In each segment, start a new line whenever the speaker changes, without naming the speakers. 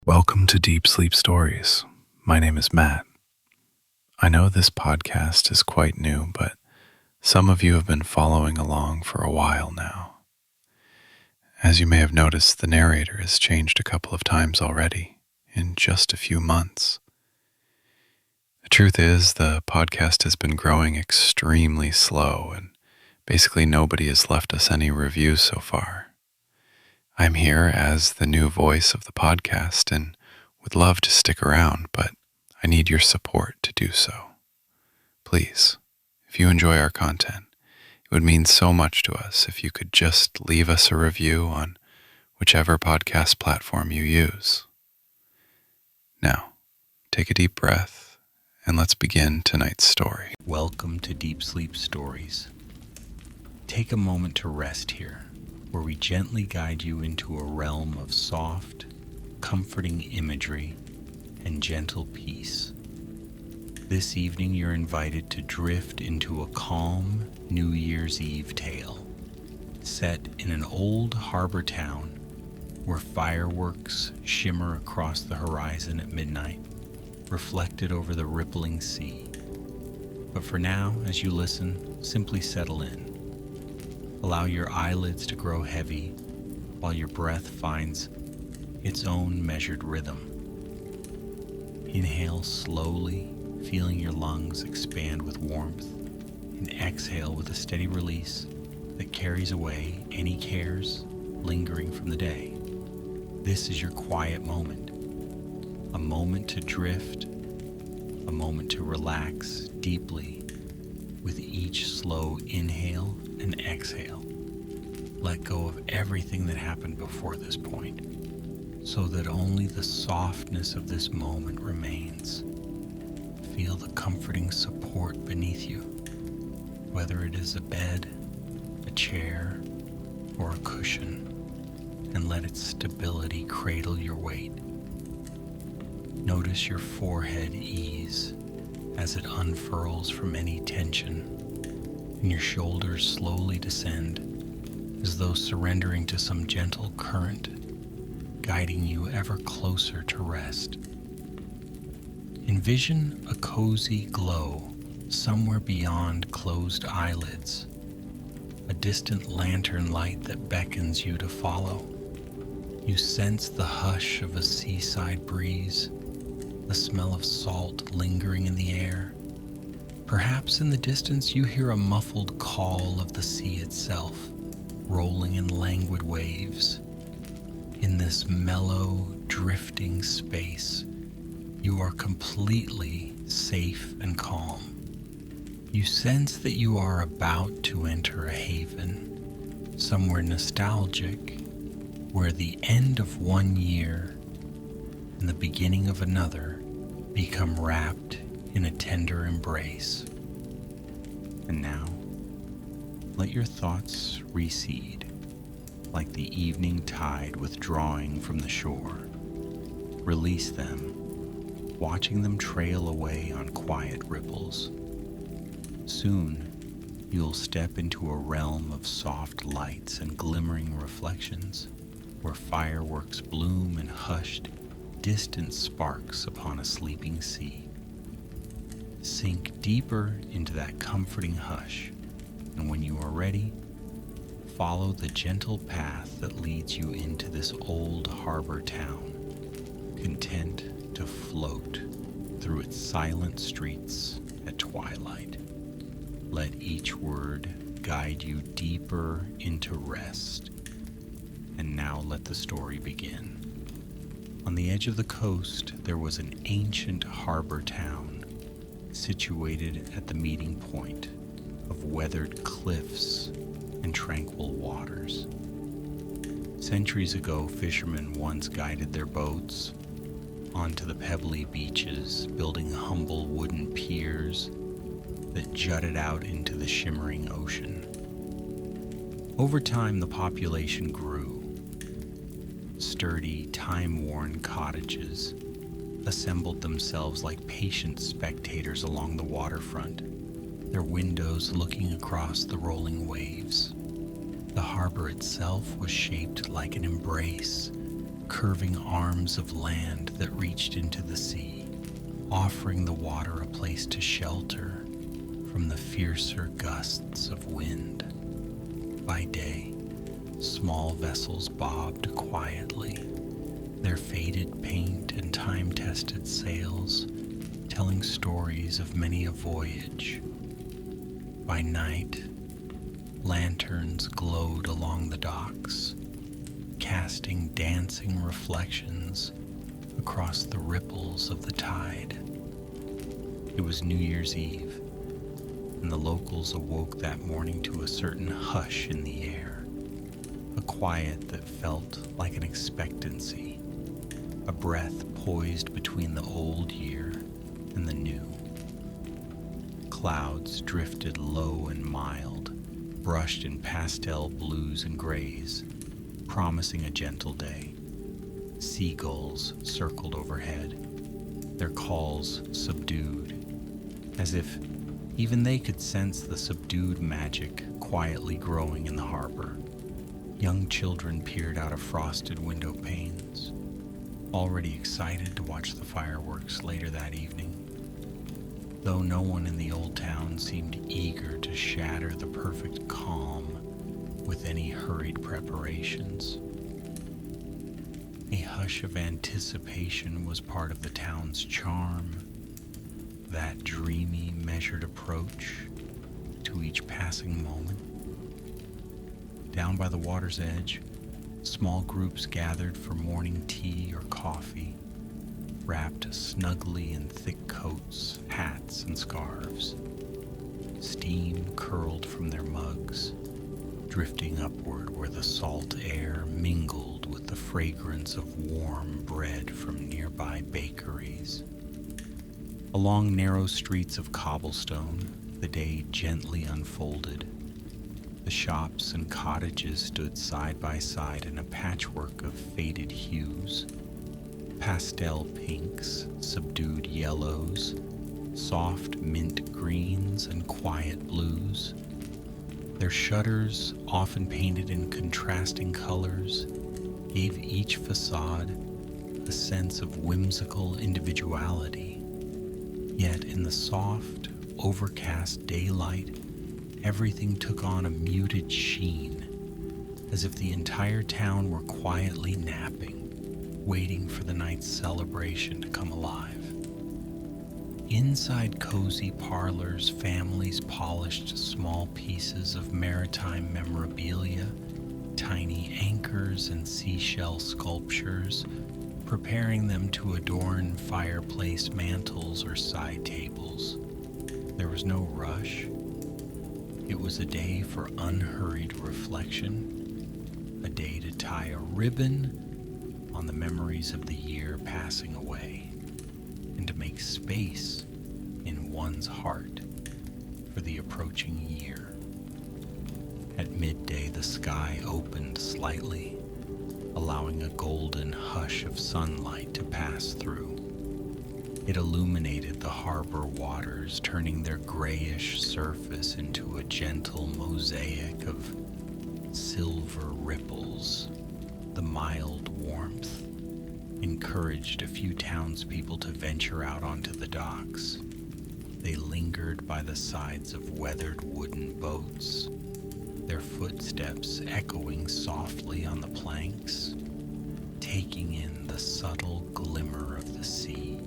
Welcome to Deep Sleep Stories. My name is Matt. I know this podcast is quite new, but some of you have been following along for a while now. As you may have noticed, the narrator has changed a couple of times already in just a few months. The truth is, the podcast has been growing extremely slow, and basically nobody has left us any reviews so far. I'm here as the new voice of the podcast and would love to stick around, but I need your support to do so. Please, if you enjoy our content, it would mean so much to us if you could just leave us a review on whichever podcast platform you use. Now, take a deep breath and let's begin tonight's story.
Welcome to Deep Sleep Stories. Take a moment to rest here, where we gently guide you into a realm of soft, comforting imagery and gentle peace. This evening you're invited to drift into a calm New Year's Eve tale, set in an old harbor town where fireworks shimmer across the horizon at midnight, reflected over the rippling sea. But for now, as you listen, simply settle in. Allow your eyelids to grow heavy while your breath finds its own measured rhythm. Inhale slowly, feeling your lungs expand with warmth, and exhale with a steady release that carries away any cares lingering from the day. This is your quiet moment, a moment to drift, a moment to relax deeply with each slow inhale and exhale. Let go of everything that happened before this point, so that only the softness of this moment remains. Feel the comforting support beneath you, whether it is a bed, a chair, or a cushion, and let its stability cradle your weight. Notice your forehead ease as it unfurls from any tension, and your shoulders slowly descend as though surrendering to some gentle current, guiding you ever closer to rest. Envision a cozy glow somewhere beyond closed eyelids, a distant lantern light that beckons you to follow. You sense the hush of a seaside breeze, the smell of salt lingering in the air. Perhaps in the distance you hear a muffled call of the sea itself, rolling in languid waves. In this mellow, drifting space, you are completely safe and calm. You sense that you are about to enter a haven, somewhere nostalgic, where the end of one year and the beginning of another become wrapped in a tender embrace. And now, let your thoughts recede, like the evening tide withdrawing from the shore. Release them, watching them trail away on quiet ripples. Soon, you'll step into a realm of soft lights and glimmering reflections, where fireworks bloom in hushed, distant sparks upon a sleeping sea. Sink deeper into that comforting hush, and when you are ready, follow the gentle path that leads you into this old harbor town, content to float through its silent streets at twilight. Let each word guide you deeper into rest. And now let the story begin. On the edge of the coast, there was an ancient harbor town, situated at the meeting point of weathered cliffs and tranquil waters. Centuries ago, fishermen once guided their boats onto the pebbly beaches, building humble wooden piers that jutted out into the shimmering ocean. Over time, the population grew. Sturdy, time-worn cottages assembled themselves like patient spectators along the waterfront, their windows looking across the rolling waves. The harbor itself was shaped like an embrace, curving arms of land that reached into the sea, offering the water a place to shelter from the fiercer gusts of wind. By day, small vessels bobbed quietly, their faded paint and time-tested sails telling stories of many a voyage. By night, lanterns glowed along the docks, casting dancing reflections across the ripples of the tide. It was New Year's Eve, and the locals awoke that morning to a certain hush in the air, a quiet that felt like an expectancy, a breath poised between the old year and the new. Clouds drifted low and mild, brushed in pastel blues and grays, promising a gentle day. Seagulls circled overhead, their calls subdued, as if even they could sense the subdued magic quietly growing in the harbor. Young children peered out of frosted window panes, already excited to watch the fireworks later that evening, though no one in the old town seemed eager to shatter the perfect calm with any hurried preparations. A hush of anticipation was part of the town's charm, that dreamy, measured approach to each passing moment. Down by the water's edge, small groups gathered for morning tea or coffee, wrapped snugly in thick coats, hats, and scarves. Steam curled from their mugs, drifting upward where the salt air mingled with the fragrance of warm bread from nearby bakeries. Along narrow streets of cobblestone, the day gently unfolded. The shops and cottages stood side by side in a patchwork of faded hues, pastel pinks, subdued yellows, soft mint greens, and quiet blues. Their shutters, often painted in contrasting colors, gave each facade a sense of whimsical individuality. Yet in the soft, overcast daylight, everything took on a muted sheen, as if the entire town were quietly napping, waiting for the night's celebration to come alive. Inside cozy parlors, families polished small pieces of maritime memorabilia, tiny anchors and seashell sculptures, preparing them to adorn fireplace mantels or side tables. There was no rush. It was a day for unhurried reflection, a day to tie a ribbon on the memories of the year passing away, and to make space in one's heart for the approaching year. At midday, the sky opened slightly, allowing a golden hush of sunlight to pass through. It illuminated the harbor waters, turning their grayish surface into a gentle mosaic of silver ripples. The mild warmth encouraged a few townspeople to venture out onto the docks. They lingered by the sides of weathered wooden boats, their footsteps echoing softly on the planks, taking in the subtle glimmer of the sea.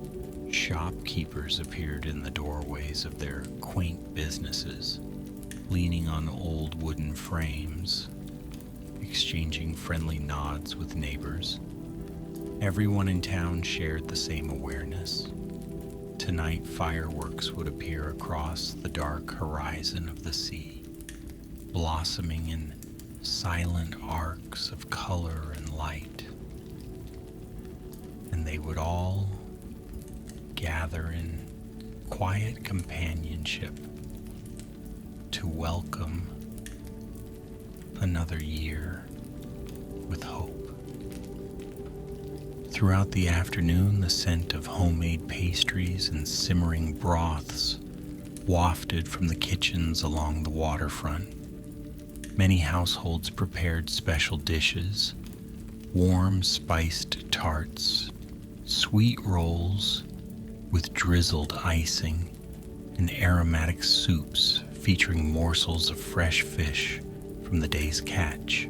Shopkeepers appeared in the doorways of their quaint businesses, leaning on old wooden frames, exchanging friendly nods with neighbors. Everyone in town shared the same awareness. Tonight, fireworks would appear across the dark horizon of the sea, blossoming in silent arcs of color and light. And they would all gather in quiet companionship to welcome another year with hope. Throughout the afternoon, the scent of homemade pastries and simmering broths wafted from the kitchens along the waterfront. Many households prepared special dishes, warm spiced tarts, sweet rolls with drizzled icing, and aromatic soups featuring morsels of fresh fish from the day's catch.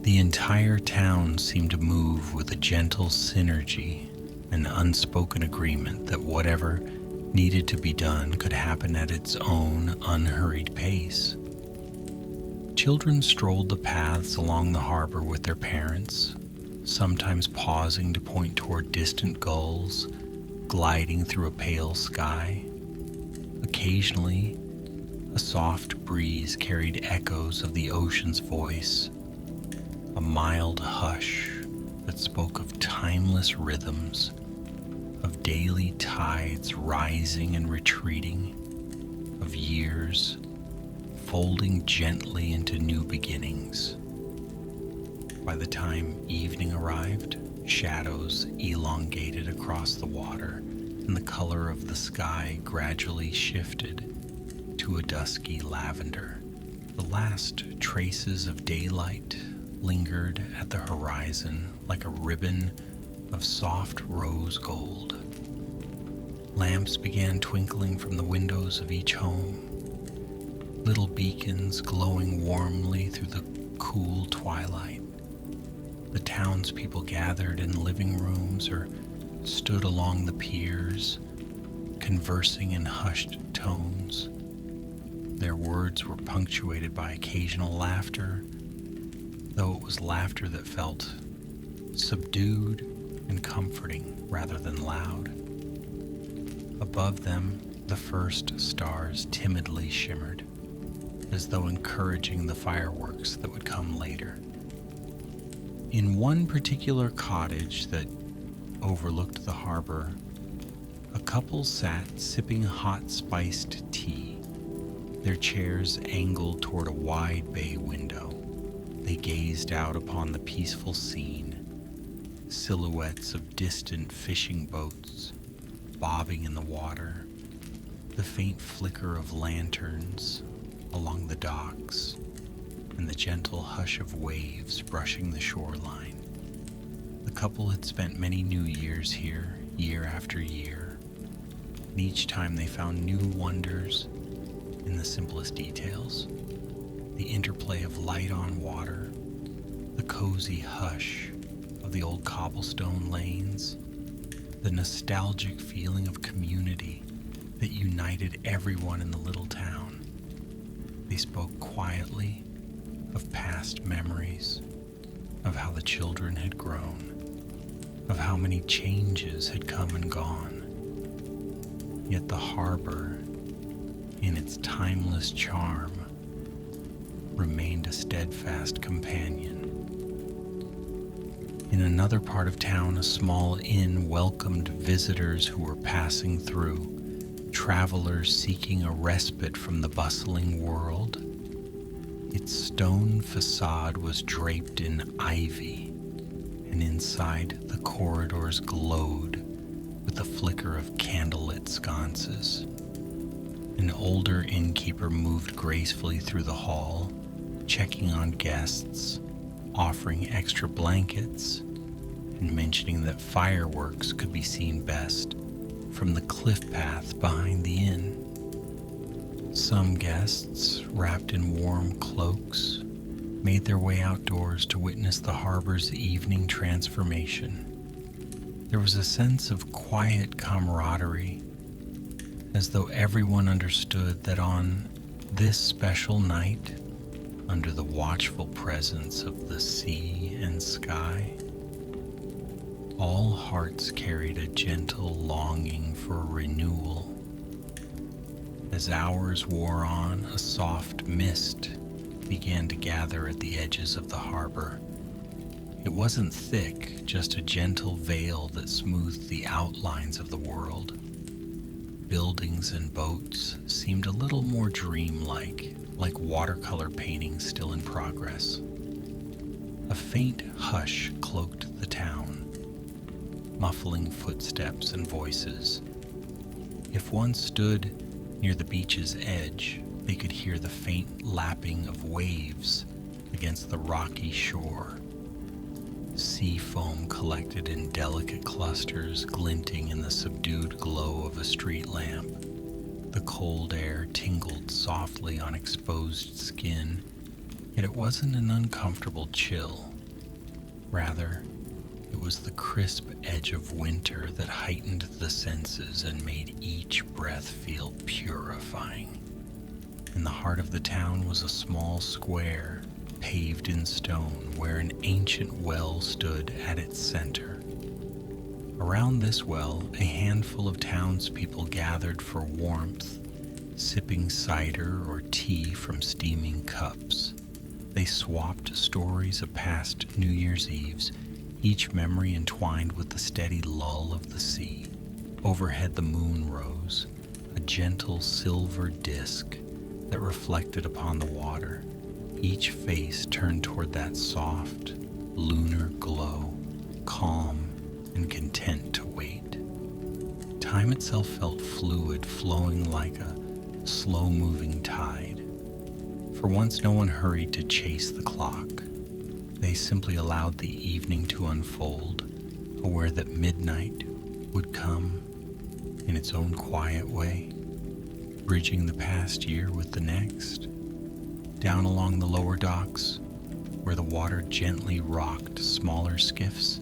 The entire town seemed to move with a gentle synergy, an unspoken agreement that whatever needed to be done could happen at its own unhurried pace. Children strolled the paths along the harbor with their parents, sometimes pausing to point toward distant gulls gliding through a pale sky. Occasionally, a soft breeze carried echoes of the ocean's voice, a mild hush that spoke of timeless rhythms, of daily tides rising and retreating, of years folding gently into new beginnings. By the time evening arrived, shadows elongated across the water, and the color of the sky gradually shifted to a dusky lavender. The last traces of daylight lingered at the horizon like a ribbon of soft rose gold. Lamps began twinkling from the windows of each home, little beacons glowing warmly through the cool twilight. The townspeople gathered in living rooms or stood along the piers, conversing in hushed tones. Their words were punctuated by occasional laughter, though it was laughter that felt subdued and comforting rather than loud. Above them, the first stars timidly shimmered, as though encouraging the fireworks that would come later. In one particular cottage that overlooked the harbor, a couple sat sipping hot spiced tea, their chairs angled toward a wide bay window. They gazed out upon the peaceful scene, silhouettes of distant fishing boats bobbing in the water, the faint flicker of lanterns along the docks, and the gentle hush of waves brushing the shoreline. The couple had spent many New Years here, year after year, and each time they found new wonders in the simplest details. The interplay of light on water, the cozy hush of the old cobblestone lanes, the nostalgic feeling of community that united everyone in the little town. They spoke quietly of past memories, of how the children had grown, of how many changes had come and gone. Yet the harbor, in its timeless charm, remained a steadfast companion. In another part of town, a small inn welcomed visitors who were passing through, travelers seeking a respite from the bustling world. Its stone facade was draped in ivy, and inside the corridors glowed with the flicker of candlelit sconces. An older innkeeper moved gracefully through the hall, checking on guests, offering extra blankets, and mentioning that fireworks could be seen best from the cliff path behind the inn. Some guests, wrapped in warm cloaks, made their way outdoors to witness the harbor's evening transformation. There was a sense of quiet camaraderie, as though everyone understood that on this special night, under the watchful presence of the sea and sky, all hearts carried a gentle longing for renewal. As hours wore on, a soft mist began to gather at the edges of the harbor. It wasn't thick, just a gentle veil that smoothed the outlines of the world. Buildings and boats seemed a little more dreamlike, like watercolor paintings still in progress. A faint hush cloaked the town, muffling footsteps and voices. If one stood near the beach's edge, they could hear the faint lapping of waves against the rocky shore. Sea foam collected in delicate clusters, glinting in the subdued glow of a street lamp. The cold air tingled softly on exposed skin, yet it wasn't an uncomfortable chill. Rather, it was the crisp edge of winter that heightened the senses and made each breath feel purifying. In the heart of the town was a small square, paved in stone, where an ancient well stood at its center. Around this well, a handful of townspeople gathered for warmth, sipping cider or tea from steaming cups. They swapped stories of past New Year's Eves, each memory entwined with the steady lull of the sea. Overhead the moon rose, a gentle silver disk that reflected upon the water, each face turned toward that soft, lunar glow, calm and content to wait. Time itself felt fluid, flowing like a slow-moving tide. For once no one hurried to chase the clock. They simply allowed the evening to unfold, aware that midnight would come in its own quiet way, bridging the past year with the next. Down along the lower docks, where the water gently rocked smaller skiffs,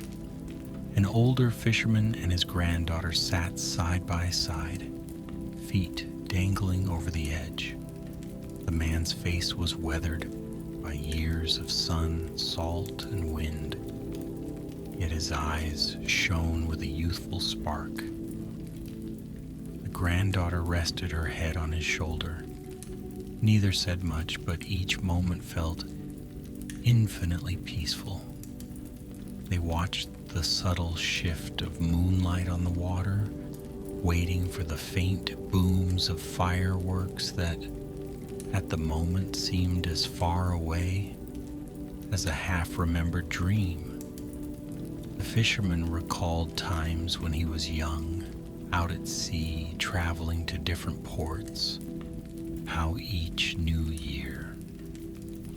an older fisherman and his granddaughter sat side by side, feet dangling over the edge. The man's face was weathered by years of sun, salt, and wind, yet his eyes shone with a youthful spark. The granddaughter rested her head on his shoulder. Neither said much, but each moment felt infinitely peaceful. They watched the subtle shift of moonlight on the water, waiting for the faint booms of fireworks that, at the moment, seemed as far away as a half-remembered dream. The fisherman recalled times when he was young, out at sea, traveling to different ports, how each new year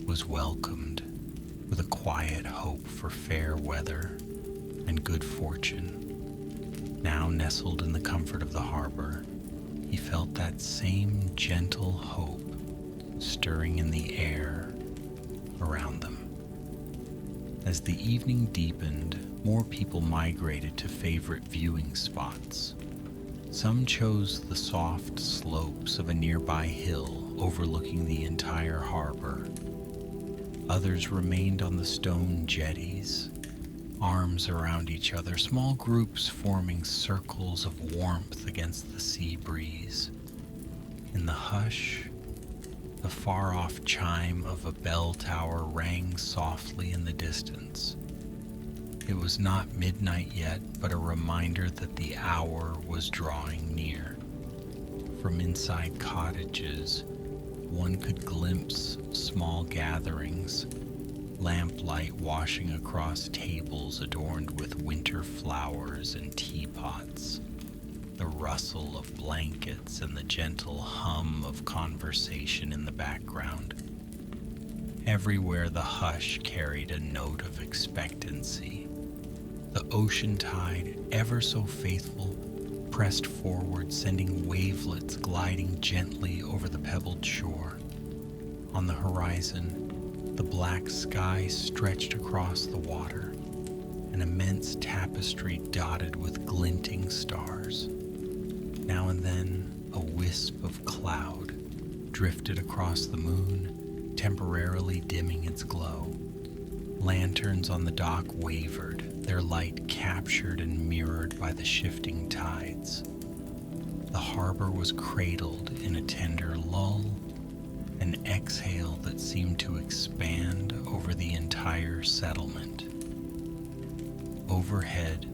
was welcomed with a quiet hope for fair weather and good fortune. Now nestled in the comfort of the harbor, he felt that same gentle hope stirring in the air around them. As the evening deepened, more people migrated to favorite viewing spots. Some chose the soft slopes of a nearby hill overlooking the entire harbor. Others remained on the stone jetties, arms around each other, small groups forming circles of warmth against the sea breeze. In the hush, the far-off chime of a bell tower rang softly in the distance. It was not midnight yet, but a reminder that the hour was drawing near. From inside cottages, one could glimpse small gatherings, lamplight washing across tables adorned with winter flowers and teapots, the rustle of blankets and the gentle hum of conversation in the background. Everywhere the hush carried a note of expectancy. The ocean tide, ever so faithful, pressed forward, sending wavelets gliding gently over the pebbled shore. On the horizon, the black sky stretched across the water, an immense tapestry dotted with glinting stars. Now and then, a wisp of cloud drifted across the moon, temporarily dimming its glow. Lanterns on the dock wavered, their light captured and mirrored by the shifting tides. The harbor was cradled in a tender lull, an exhale that seemed to expand over the entire settlement. Overhead,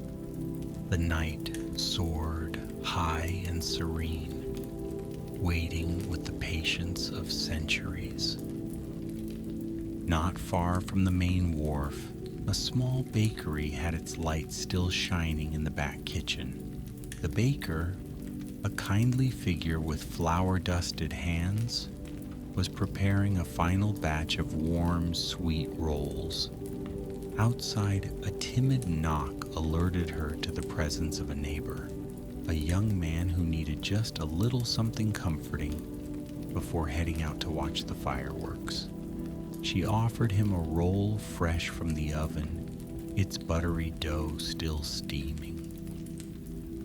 the night soared high and serene, waiting with the patience of centuries. Not far from the main wharf, a small bakery had its light still shining in the back kitchen. The baker, a kindly figure with flour-dusted hands, was preparing a final batch of warm, sweet rolls. Outside, a timid knock alerted her to the presence of a neighbor, a young man who needed just a little something comforting before heading out to watch the fireworks. She offered him a roll fresh from the oven, its buttery dough still steaming.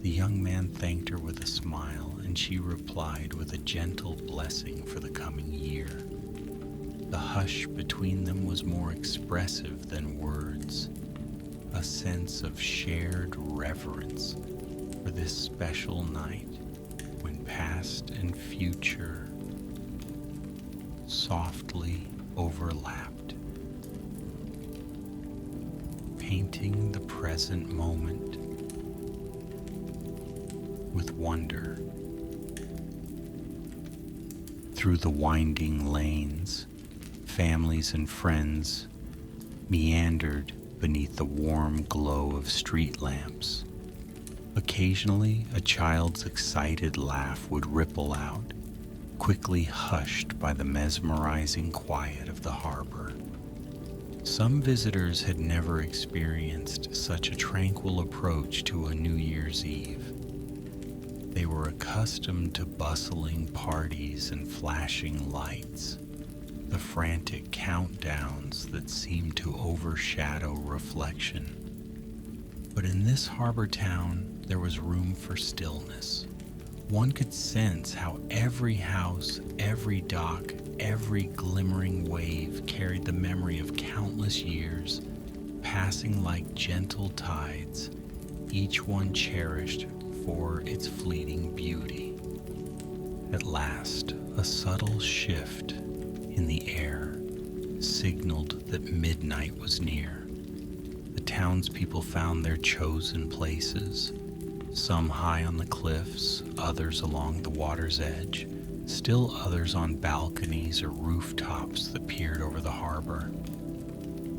The young man thanked her with a smile, and she replied with a gentle blessing for the coming year. The hush between them was more expressive than words, a sense of shared reverence for this special night when past and future softly overlapped, painting the present moment with wonder. Through the winding lanes, families and friends meandered beneath the warm glow of street lamps. Occasionally, a child's excited laugh would ripple out, quickly hushed by the mesmerizing quiet of the harbor. Some visitors had never experienced such a tranquil approach to a New Year's Eve. They were accustomed to bustling parties and flashing lights, the frantic countdowns that seemed to overshadow reflection. But in this harbor town, there was room for stillness. One could sense how every house, every dock, every glimmering wave carried the memory of countless years, passing like gentle tides, each one cherished for its fleeting beauty. At last, a subtle shift in the air signaled that midnight was near. The townspeople found their chosen places, some high on the cliffs, others along the water's edge, still others on balconies or rooftops that peered over the harbor.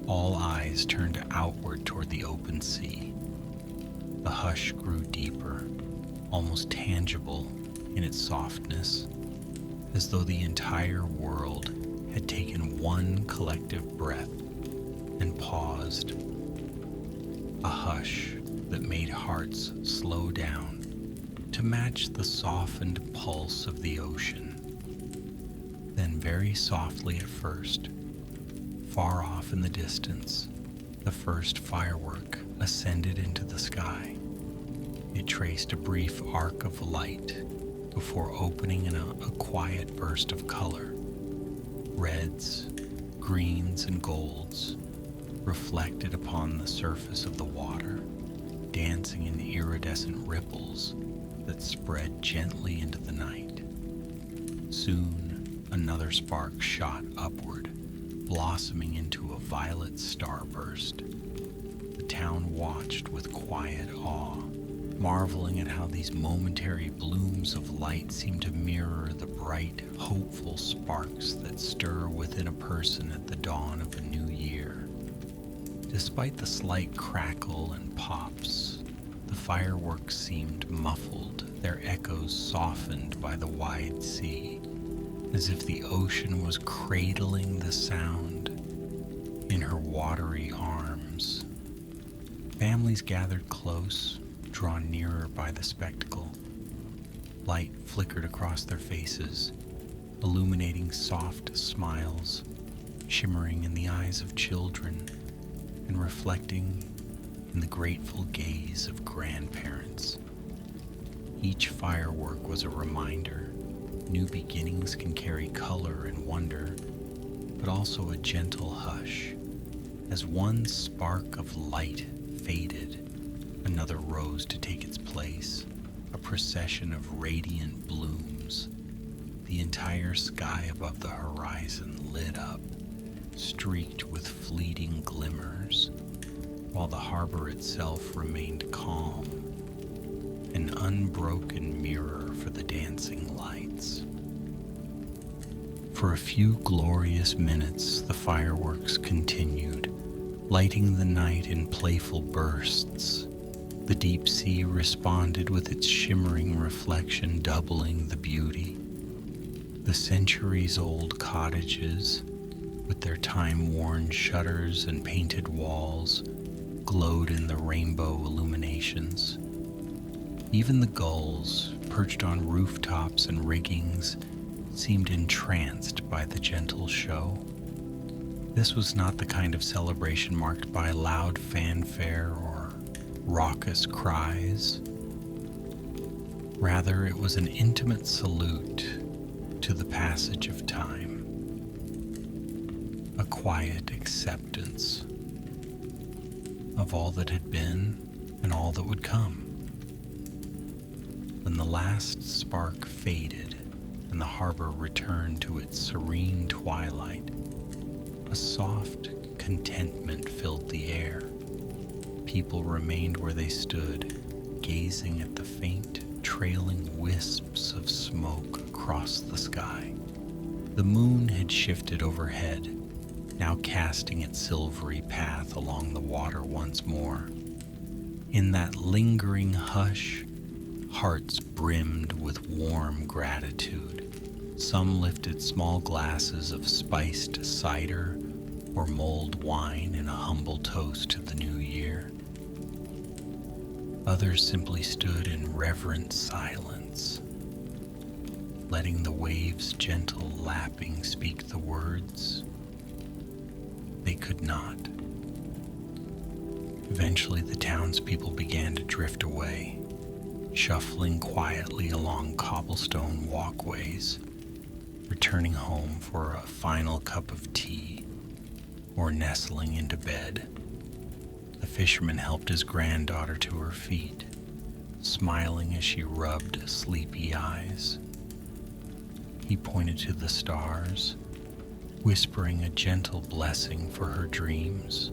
All eyes turned outward toward the open sea. The hush grew deeper, almost tangible in its softness, as though the entire world had taken one collective breath and paused. A hush that made hearts slow down to match the softened pulse of the ocean. Then very softly at first, far off in the distance, the first firework ascended into the sky. It traced a brief arc of light before opening in a quiet burst of color. Reds, greens, and golds reflected upon the surface of the water, dancing in iridescent ripples that spread gently into the night. Soon, another spark shot upward, blossoming into a violet starburst. The town watched with quiet awe, marveling at how these momentary blooms of light seem to mirror the bright, hopeful sparks that stir within a person at the dawn of a new year. Despite the slight crackle and pops, the fireworks seemed muffled, their echoes softened by the wide sea, as if the ocean was cradling the sound in her watery arms. Families gathered close, drawn nearer by the spectacle. Light flickered across their faces, illuminating soft smiles, shimmering in the eyes of children, and reflecting in the grateful gaze of grandparents. Each firework was a reminder. New beginnings can carry color and wonder, but also a gentle hush. As one spark of light faded, another rose to take its place, a procession of radiant blooms. The entire sky above the horizon lit up, streaked with fleeting glimmers, while the harbor itself remained calm, an unbroken mirror for the dancing lights. For a few glorious minutes, the fireworks continued, lighting the night in playful bursts. The deep sea responded with its shimmering reflection, doubling the beauty. The centuries-old cottages, with their time-worn shutters and painted walls, glowed in the rainbow illuminations. Even the gulls, perched on rooftops and riggings, seemed entranced by the gentle show. This was not the kind of celebration marked by loud fanfare or raucous cries. Rather, it was an intimate salute to the passage of time, a quiet acceptance of all that had been and all that would come. When the last spark faded and the harbor returned to its serene twilight, a soft contentment filled the air. People remained where they stood, gazing at the faint, trailing wisps of smoke across the sky. The moon had shifted overhead, now casting its silvery path along the water once more. In that lingering hush, hearts brimmed with warm gratitude. Some lifted small glasses of spiced cider or mulled wine in a humble toast to the new year. Others simply stood in reverent silence, letting the waves' gentle lapping speak the words they could not. Eventually, the townspeople began to drift away, shuffling quietly along cobblestone walkways, returning home for a final cup of tea or nestling into bed. The fisherman helped his granddaughter to her feet, smiling as she rubbed sleepy eyes. He pointed to the stars, whispering a gentle blessing for her dreams.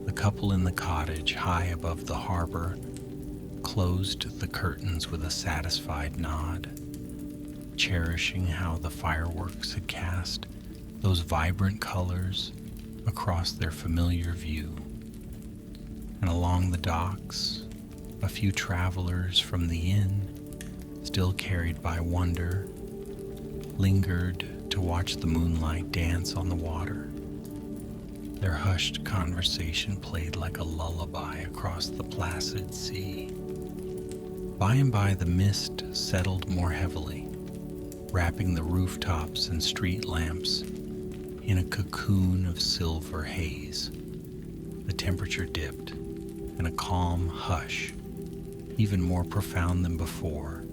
The couple in the cottage high above the harbor closed the curtains with a satisfied nod, cherishing how the fireworks had cast those vibrant colors across their familiar view. And along the docks, a few travelers from the inn, still carried by wonder, lingered to watch the moonlight dance on the water. Their hushed conversation played like a lullaby across the placid sea. By and by, the mist settled more heavily, wrapping the rooftops and street lamps in a cocoon of silver haze. The temperature dipped, and a calm hush, even more profound than before,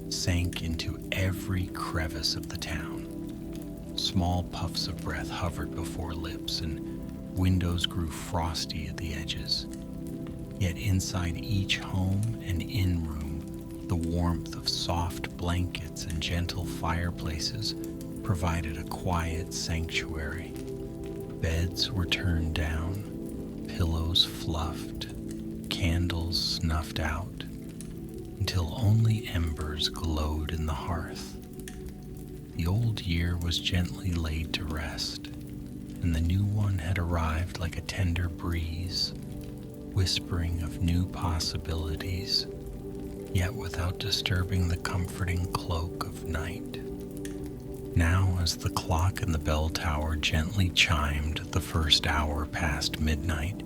sank into every crevice of the town. Small puffs of breath hovered before lips, and windows grew frosty at the edges. Yet inside each home and inn-room, the warmth of soft blankets and gentle fireplaces provided a quiet sanctuary. Beds were turned down, pillows fluffed, candles snuffed out, until only embers glowed in the hearth. The old year was gently laid to rest, and the new one had arrived like a tender breeze, whispering of new possibilities, yet without disturbing the comforting cloak of night. Now, as the clock in the bell tower gently chimed the first hour past midnight,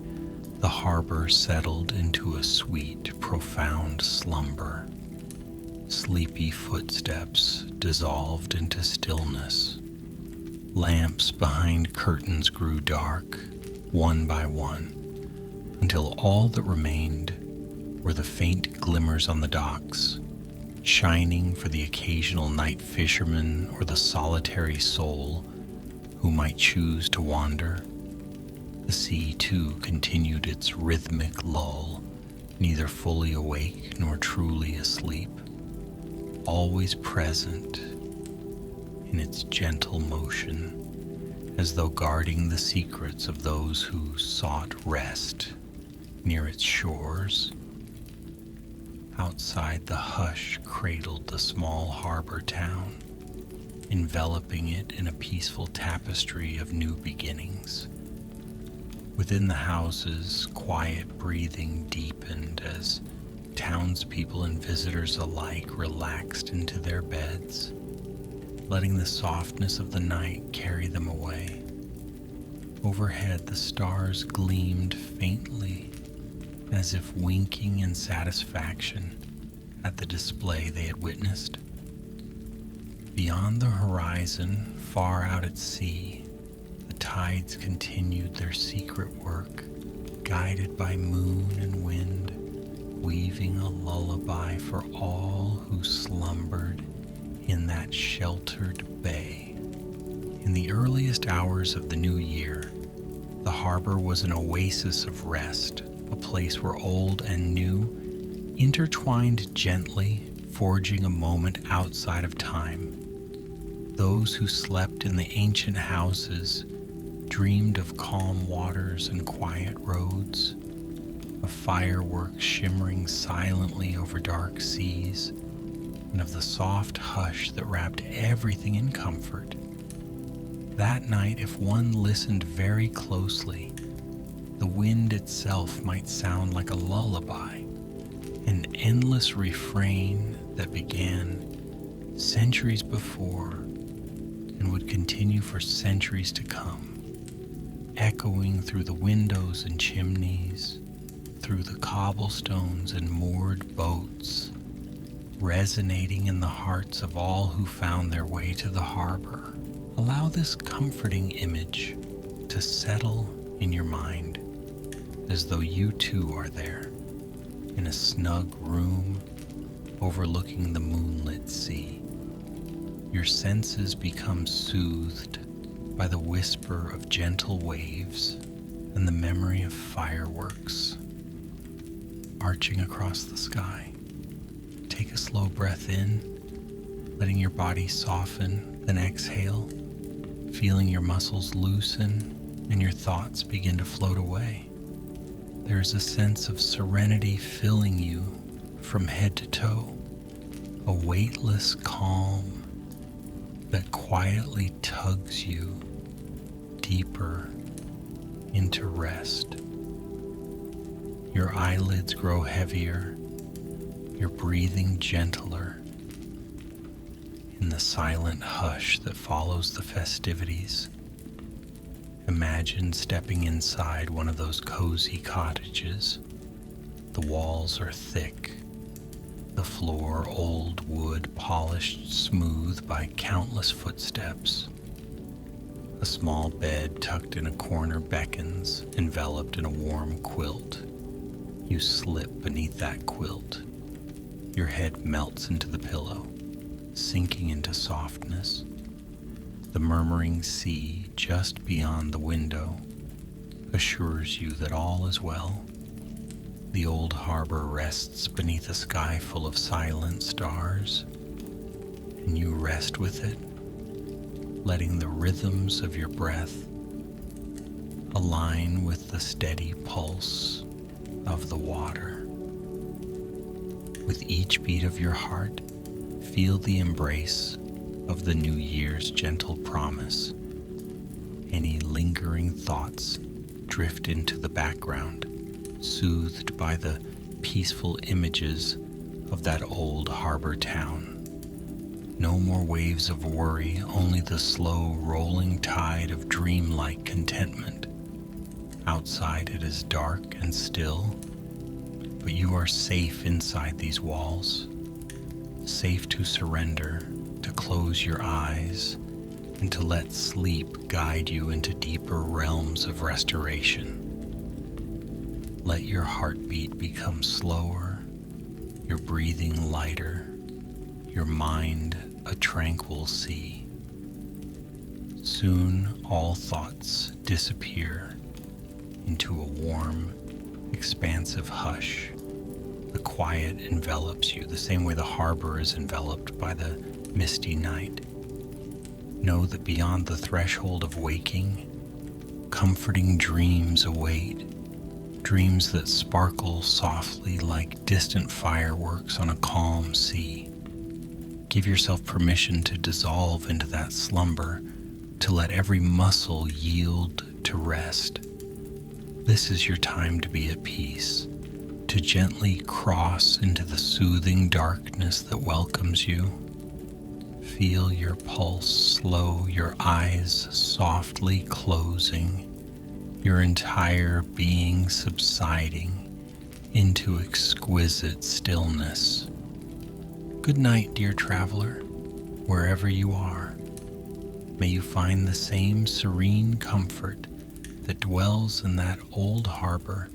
the harbor settled into a sweet, profound slumber. Sleepy footsteps dissolved into stillness. Lamps behind curtains grew dark, one by one, until all that remained were the faint glimmers on the docks, shining for the occasional night fisherman or the solitary soul who might choose to wander. The sea, too, continued its rhythmic lull, neither fully awake nor truly asleep, always present in its gentle motion, as though guarding the secrets of those who sought rest near its shores. Outside, the hush cradled the small harbor town, enveloping it in a peaceful tapestry of new beginnings. Within the houses, quiet breathing deepened as townspeople and visitors alike relaxed into their beds, letting the softness of the night carry them away. Overhead, the stars gleamed faintly, as if winking in satisfaction at the display they had witnessed. Beyond the horizon, far out at sea, the tides continued their secret work, guided by moon and wind, weaving a lullaby for all who slumbered in that sheltered bay. In the earliest hours of the new year, the harbor was an oasis of rest, a place where old and new intertwined gently, forging a moment outside of time. Those who slept in the ancient houses dreamed of calm waters and quiet roads, of fireworks shimmering silently over dark seas, and of the soft hush that wrapped everything in comfort. That night, if one listened very closely, the wind itself might sound like a lullaby, an endless refrain that began centuries before and would continue for centuries to come, echoing through the windows and chimneys, through the cobblestones and moored boats, resonating in the hearts of all who found their way to the harbor. Allow this comforting image to settle in your mind as though you too are there in a snug room overlooking the moonlit sea. Your senses become soothed by the whisper of gentle waves and the memory of fireworks arching across the sky. Take a slow breath in, letting your body soften, then exhale, feeling your muscles loosen and your thoughts begin to float away. There is a sense of serenity filling you from head to toe, a weightless calm that quietly tugs you deeper into rest. Your eyelids grow heavier, your breathing gentler. In the silent hush that follows the festivities, imagine stepping inside one of those cozy cottages. The walls are thick, the floor old wood polished smooth by countless footsteps. A small bed tucked in a corner beckons, enveloped in a warm quilt. You slip beneath that quilt. Your head melts into the pillow, sinking into softness. The murmuring sea just beyond the window assures you that all is well. The old harbor rests beneath a sky full of silent stars, and you rest with it, letting the rhythms of your breath align with the steady pulse of the water. With each beat of your heart, feel the embrace of the new year's gentle promise. Any lingering thoughts drift into the background, soothed by the peaceful images of that old harbor town. No more waves of worry, only the slow rolling tide of dreamlike contentment. Outside it is dark and still, but you are safe inside these walls, safe to surrender, to close your eyes, and to let sleep guide you into deeper realms of restoration. Let your heartbeat become slower, your breathing lighter, your mind a tranquil sea. Soon all thoughts disappear into a warm, expansive hush. The quiet envelops you the same way the harbor is enveloped by the misty night. Know that beyond the threshold of waking, comforting dreams await, dreams that sparkle softly like distant fireworks on a calm sea. Give yourself permission to dissolve into that slumber, to let every muscle yield to rest. This is your time to be at peace, to gently cross into the soothing darkness that welcomes you. Feel your pulse slow, your eyes softly closing, your entire being subsiding into exquisite stillness. Good night, dear traveler, wherever you are. May you find the same serene comfort that dwells in that old harbor,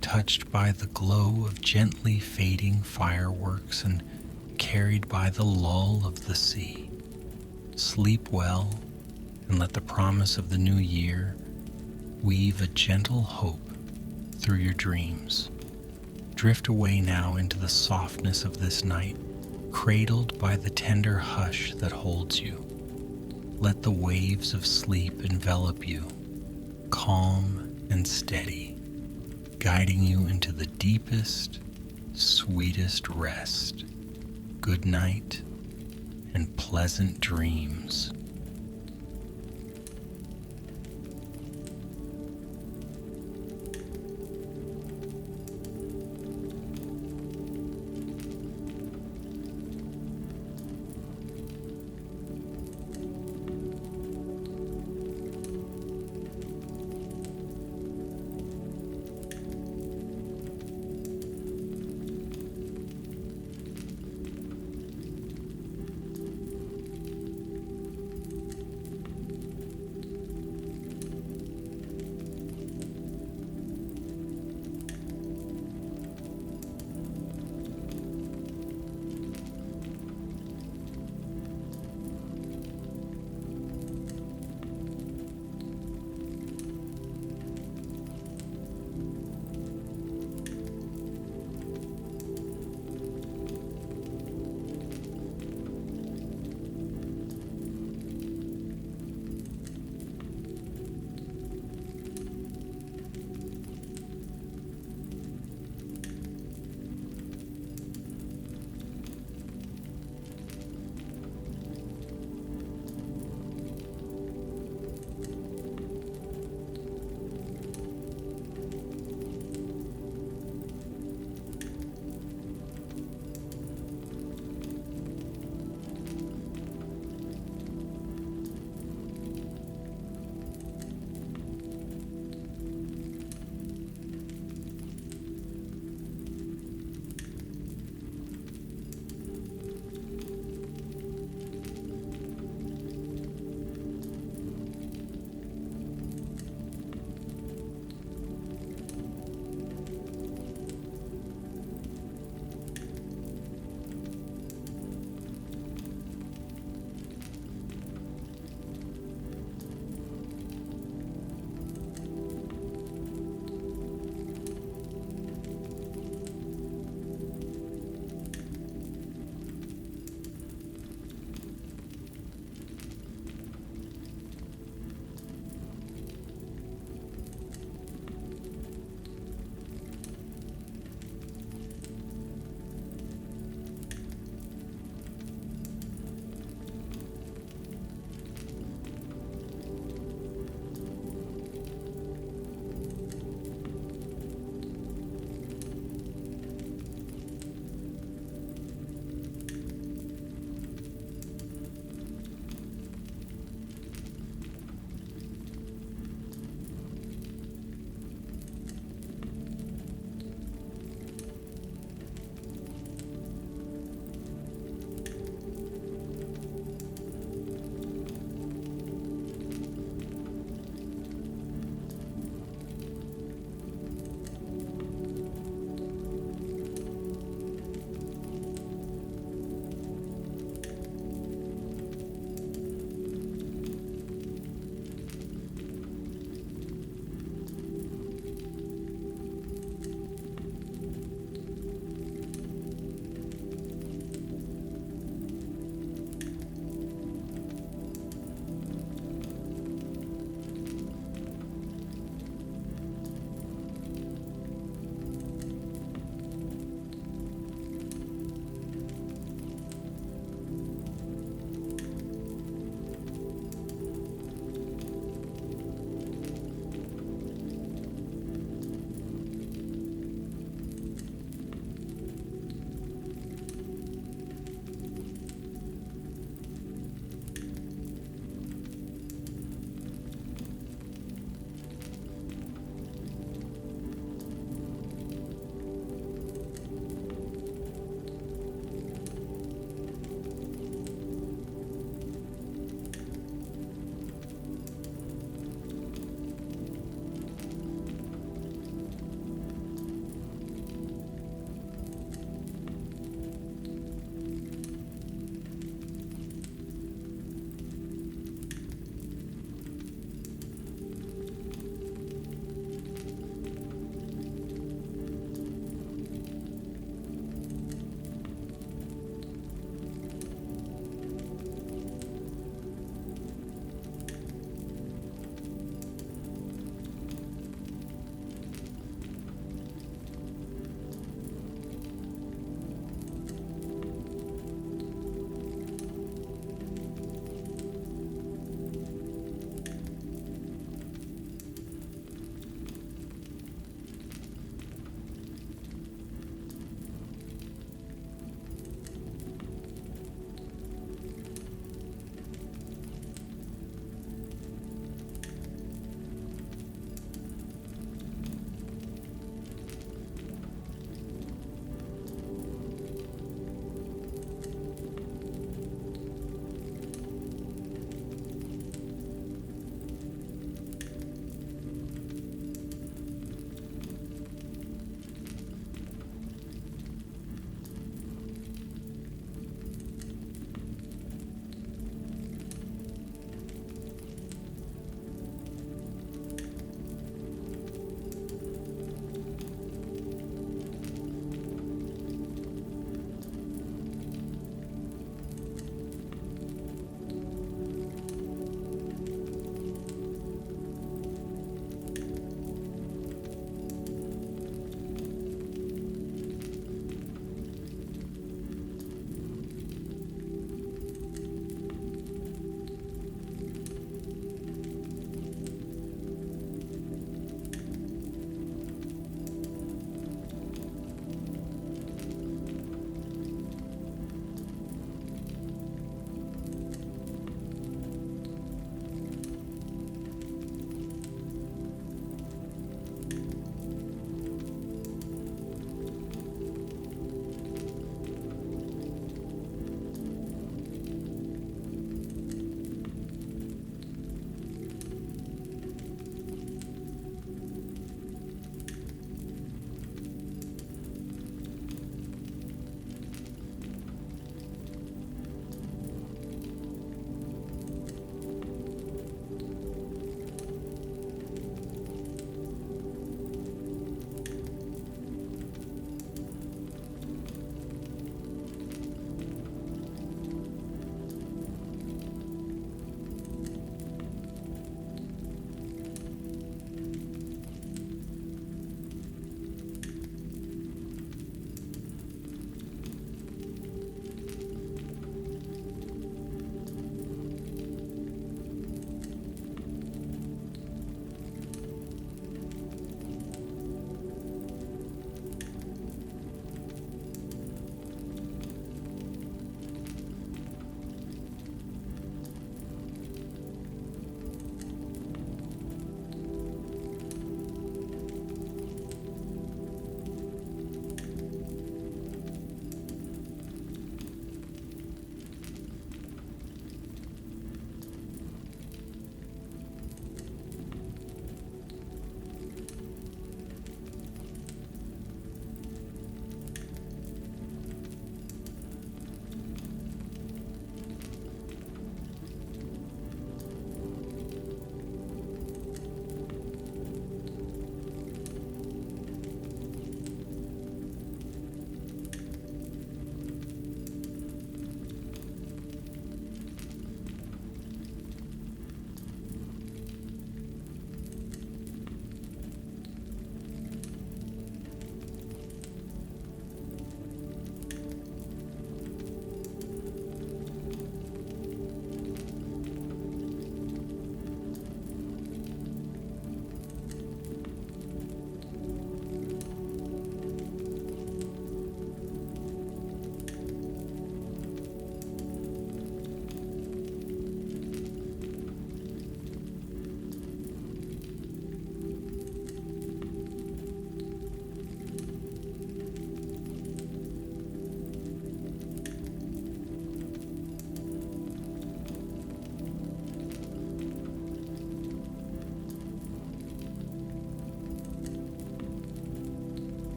touched by the glow of gently fading fireworks and carried by the lull of the sea. Sleep well, and let the promise of the new year weave a gentle hope through your dreams. Drift away now into the softness of this night, cradled by the tender hush that holds you. Let the waves of sleep envelop you, calm and steady, guiding you into the deepest, sweetest rest. Good night and pleasant dreams.